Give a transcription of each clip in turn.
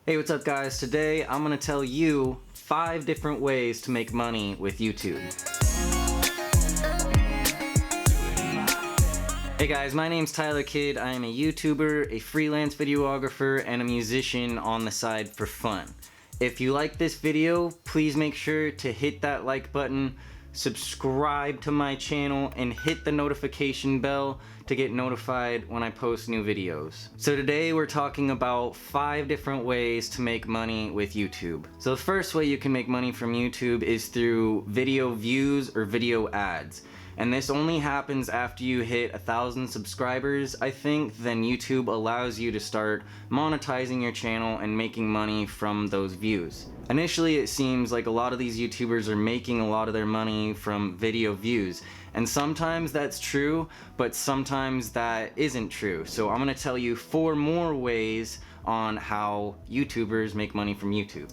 Hey, what's up guys? Today I'm gonna tell you 5 different ways to make money with YouTube. Hey guys, my name's Tyler Kidd. I am a YouTuber, a freelance videographer, and a musician on the side for fun. If you like this video, please make sure to hit that like button, subscribe to my channel, and hit the notification bell to get notified when I post new videos. So today we're talking about 5 different ways to make money with YouTube. So the first way you can make money from YouTube is through video views or video ads. And this only happens after you hit 1,000 subscribers, I think. Then YouTube allows you to start monetizing your channel and making money from those views. Initially, it seems like a lot of these YouTubers are making a lot of their money from video views. And sometimes that's true, but sometimes that isn't true. So I'm gonna tell you 4 more ways on how YouTubers make money from YouTube.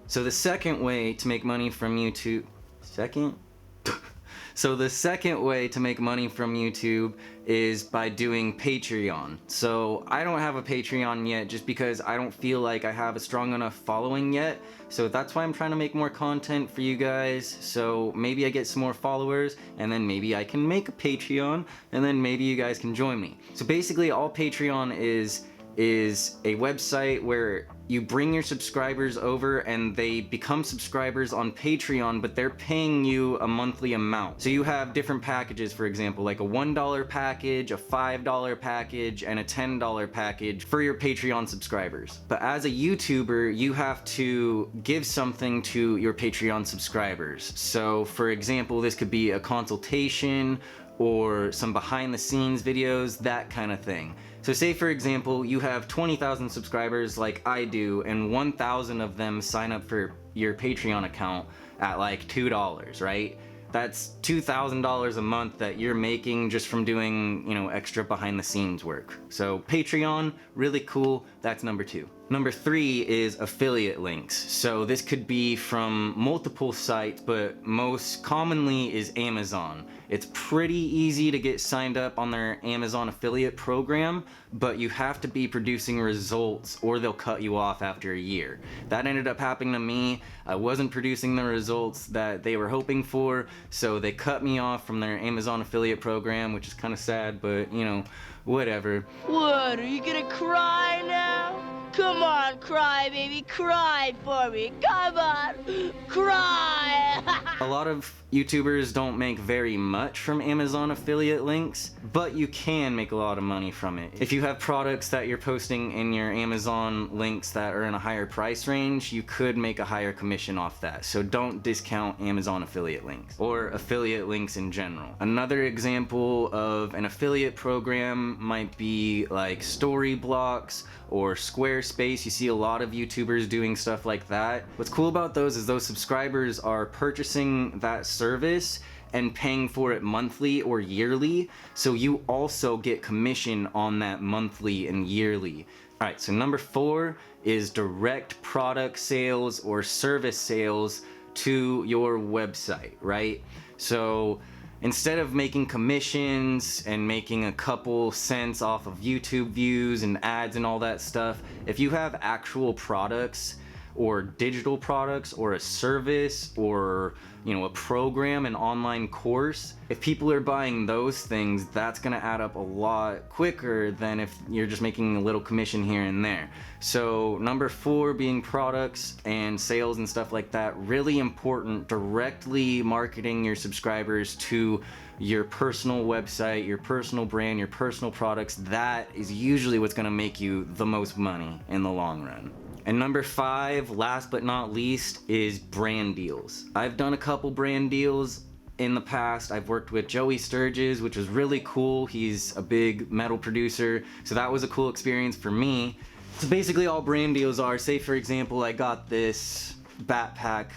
So the second way to make money from YouTube, So the second way to make money from YouTube is by doing Patreon. So I don't have a Patreon yet just because I don't feel like I have a strong enough following yet. So that's why I'm trying to make more content for you guys. So maybe I get some more followers and then maybe I can make a Patreon and then maybe you guys can join me. So basically all Patreon is a website where you bring your subscribers over and they become subscribers on Patreon, but they're paying you a monthly amount. So you have different packages, for example, like a $1 package, a $5 package, and a $10 package for your Patreon subscribers. But as a YouTuber, you have to give something to your Patreon subscribers. So for example, this could be a consultation or some behind the scenes videos, that kind of thing. So say for example, you have 20,000 subscribers like I do, and 1,000 of them sign up for your Patreon account at like $2, right? That's $2,000 a month that you're making just from doing, you know, extra behind the scenes work. So Patreon, really cool. That's number 2. Number 3 is affiliate links. So this could be from multiple sites, but most commonly is Amazon. It's pretty easy to get signed up on their Amazon affiliate program, but you have to be producing results or they'll cut you off after a year. That ended up happening to me. I wasn't producing the results that they were hoping for, so they cut me off from their Amazon affiliate program, which is kind of sad, but you know, whatever. What, are you gonna cry now? Come on, cry, baby, cry for me. Come on, cry. A lot of YouTubers don't make very much from Amazon affiliate links, but you can make a lot of money from it. If you have products that you're posting in your Amazon links that are in a higher price range, you could make a higher commission off that. So don't discount Amazon affiliate links or affiliate links in general. Another example of an affiliate program might be like Storyblocks or Squarespace. You see a lot of YouTubers doing stuff like that. What's cool about those is those subscribers are purchasing that service and paying for it monthly or yearly, so you also get commission on that monthly and yearly. Alright, so number 4 is direct product sales or service sales to your website, right? So instead of making commissions and making a couple cents off of YouTube views and ads and all that stuff, if you have actual products or digital products or a service or, you know, a program, an online course, if people are buying those things, that's gonna add up a lot quicker than if you're just making a little commission here and there. So number 4 being products and sales and stuff like that, really important. Directly marketing your subscribers to your personal website, your personal brand, your personal products, that is usually what's gonna make you the most money in the long run. And number 5, last but not least, is brand deals. I've done a couple brand deals in the past. I've worked with Joey Sturgis, which was really cool. He's a big metal producer, so that was a cool experience for me. So basically all brand deals are, say for example, I got this backpack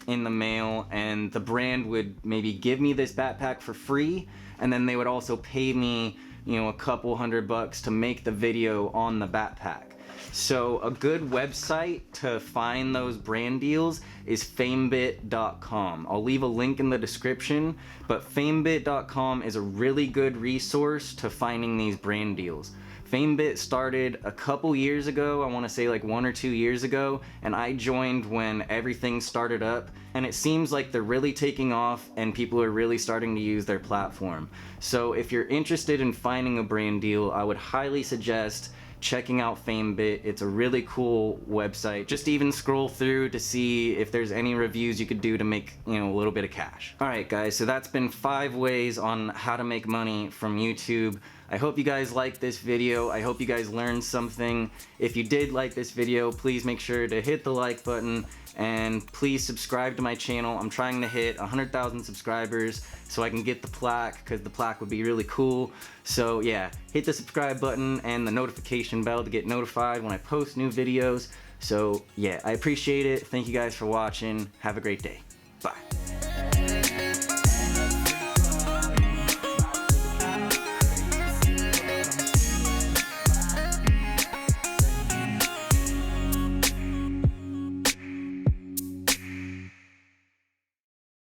in the mail and the brand would maybe give me this backpack for free, and then they would also pay me, you know, a couple $100 to make the video on the backpack. So a good website to find those brand deals is famebit.com. I'll leave a link in the description, but famebit.com is a really good resource to finding these brand deals. FameBit started a couple years ago, I want to say like 1 or 2 years ago, and I joined when everything started up, and it seems like they're really taking off and people are really starting to use their platform. So if you're interested in finding a brand deal, I would highly suggest checking out FameBit. It's a really cool website. Just even scroll through to see if there's any reviews you could do to make, you know, a little bit of cash. Alright guys, so that's been 5 ways on how to make money from YouTube. I hope you guys liked this video. I hope you guys learned something. If you did like this video, please make sure to hit the like button and please subscribe to my channel. I'm trying to hit 100,000 subscribers so I can get the plaque, because the plaque would be really cool. So yeah, hit the subscribe button and the notification bell to get notified when I post new videos. So yeah, I appreciate it. Thank you guys for watching. Have a great day.